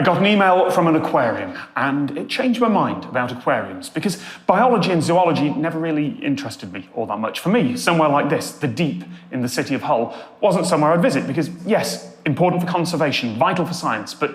I got an email from an aquarium, and it changed my mind about aquariums, because biology and zoology never really interested me all that much. For me, somewhere like this, the deep in the city of Hull, wasn't somewhere I'd visit, because yes, important for conservation, vital for science, but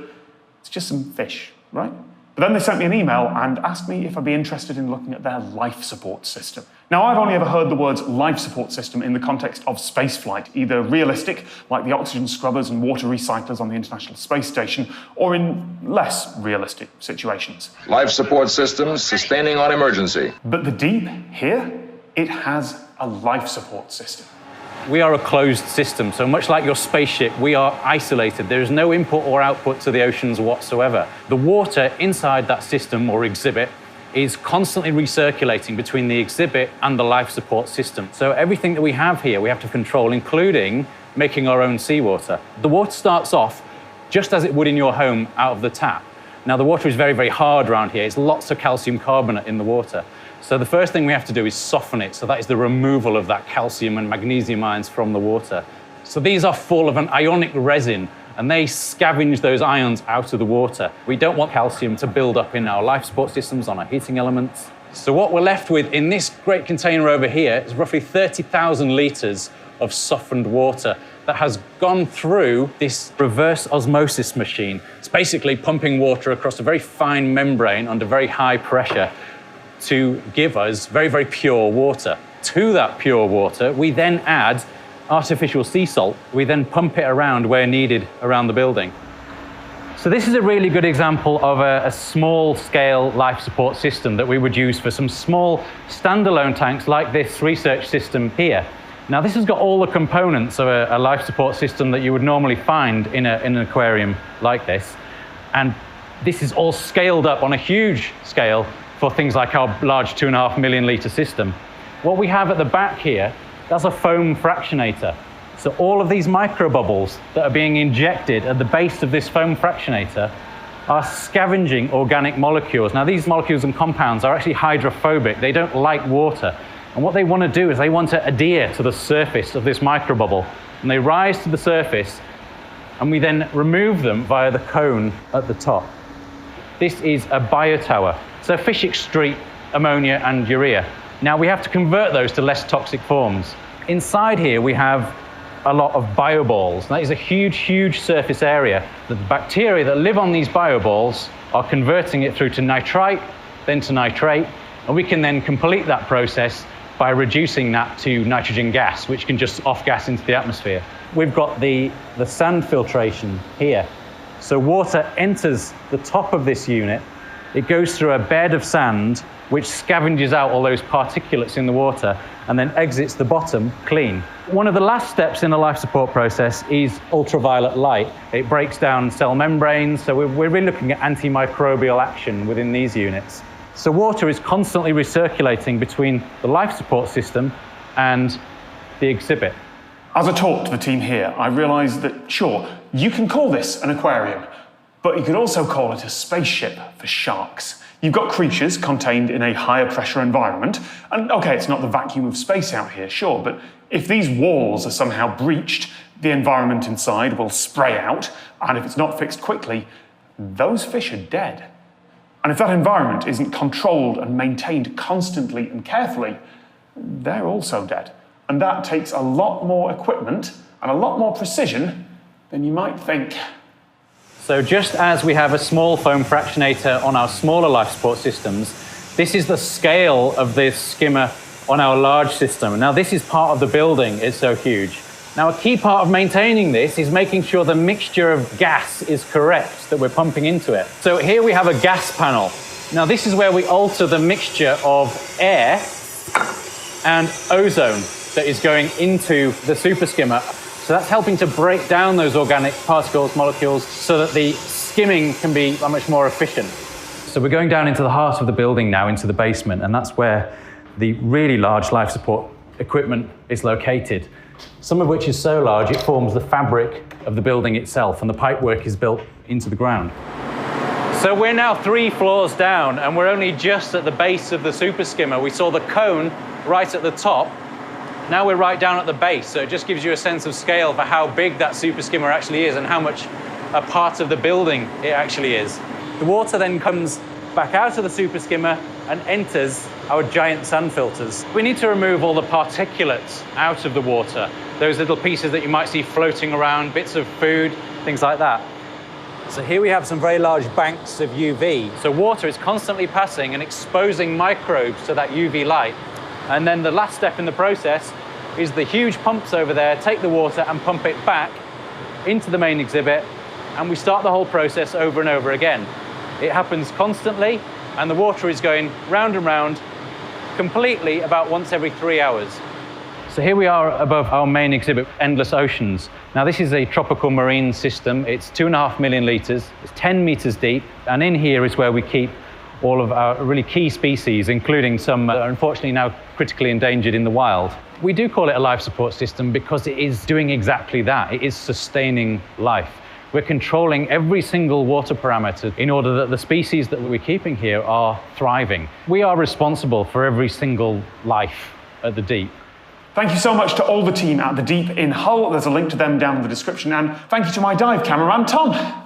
it's just some fish, right? But then they sent me an email and asked me if I'd be interested in looking at their life support system. Now, I've only ever heard the words life support system in the context of spaceflight, either realistic, like the oxygen scrubbers and water recyclers on the International Space Station, or in less realistic situations. Life support systems sustaining on emergency. But the deep, here, it has a life support system. We are a closed system, so much like your spaceship, we are isolated. There is no input or output to the oceans whatsoever. The water inside that system or exhibit is constantly recirculating between the exhibit and the life support system. So everything that we have here, we have to control, including making our own seawater. The water starts off just as it would in your home out of the tap. Now, the water is very, very hard around here. It's lots of calcium carbonate in the water. So the first thing we have to do is soften it. So that is the removal of that calcium and magnesium ions from the water. So these are full of an ionic resin, and they scavenge those ions out of the water. We don't want calcium to build up in our life support systems, on our heating elements. So what we're left with in this great container over here is roughly 30,000 litres of softened water that has gone through this reverse osmosis machine. It's basically pumping water across a very fine membrane under very high pressure to give us very, very pure water. To that pure water, we then add artificial sea salt. We then pump it around where needed around the building. So this is a really good example of a small-scale life support system that we would use for some small standalone tanks like this research system here. Now, this has got all the components of a life support system that you would normally find in an aquarium like this. And this is all scaled up on a huge scale for things like our large 2.5 million litre system. What we have at the back here, that's a foam fractionator. So all of these microbubbles that are being injected at the base of this foam fractionator are scavenging organic molecules. Now, these molecules and compounds are actually hydrophobic. They don't like water. And what they want to do is they want to adhere to the surface of this microbubble. And they rise to the surface, and we then remove them via the cone at the top. This is a biotower. So fish excrete ammonia and urea. Now we have to convert those to less toxic forms. Inside here we have a lot of bioballs. That is a huge, huge surface area. The bacteria that live on these bioballs are converting it through to nitrite, then to nitrate, and we can then complete that process by reducing that to nitrogen gas, which can just off-gas into the atmosphere. We've got the sand filtration here. So water enters the top of this unit. It goes through a bed of sand, which scavenges out all those particulates in the water and then exits the bottom clean. One of the last steps in the life support process is ultraviolet light. It breaks down cell membranes, so we're really looking at antimicrobial action within these units. So water is constantly recirculating between the life support system and the exhibit. As I talked to the team here, I realised that, sure, you can call this an aquarium, but you could also call it a spaceship for sharks. You've got creatures contained in a higher pressure environment, and okay, it's not the vacuum of space out here, sure, but if these walls are somehow breached, the environment inside will spray out, and if it's not fixed quickly, those fish are dead. And if that environment isn't controlled and maintained constantly and carefully, they're also dead. And that takes a lot more equipment and a lot more precision than you might think. So just as we have a small foam fractionator on our smaller life support systems, this is the scale of this skimmer on our large system. Now, this is part of the building, it's so huge. Now, a key part of maintaining this is making sure the mixture of gas is correct that we're pumping into it. So here we have a gas panel. Now, this is where we alter the mixture of air and ozone that is going into the super skimmer. So that's helping to break down those organic particles, molecules, so that the skimming can be much more efficient. So we're going down into the heart of the building now, into the basement, and that's where the really large life support equipment is located, some of which is so large it forms the fabric of the building itself, and the pipework is built into the ground. So we're now 3 floors down, and we're only just at the base of the super skimmer. We saw the cone right at the top. Now we're right down at the base, so it just gives you a sense of scale for how big that super skimmer actually is and how much a part of the building it actually is. The water then comes back out of the super skimmer and enters our giant sand filters. We need to remove all the particulates out of the water, those little pieces that you might see floating around, bits of food, things like that. So here we have some very large banks of UV. So water is constantly passing and exposing microbes to that UV light. And then the last step in the process is the huge pumps over there take the water and pump it back into the main exhibit, and we start the whole process over and over again. It happens constantly, and the water is going round and round completely about once every 3 hours. So here we are above our main exhibit, Endless Oceans. Now this is a tropical marine system. It's 2.5 million litres, it's 10 metres deep, and in here is where we keep all of our really key species, including some that are unfortunately now critically endangered in the wild. We do call it a life support system because it is doing exactly that. It is sustaining life. We're controlling every single water parameter in order that the species that we're keeping here are thriving. We are responsible for every single life at the deep. Thank you so much to all the team at the Deep in Hull. There's a link to them down in the description. And thank you to my dive cameraman, Tom.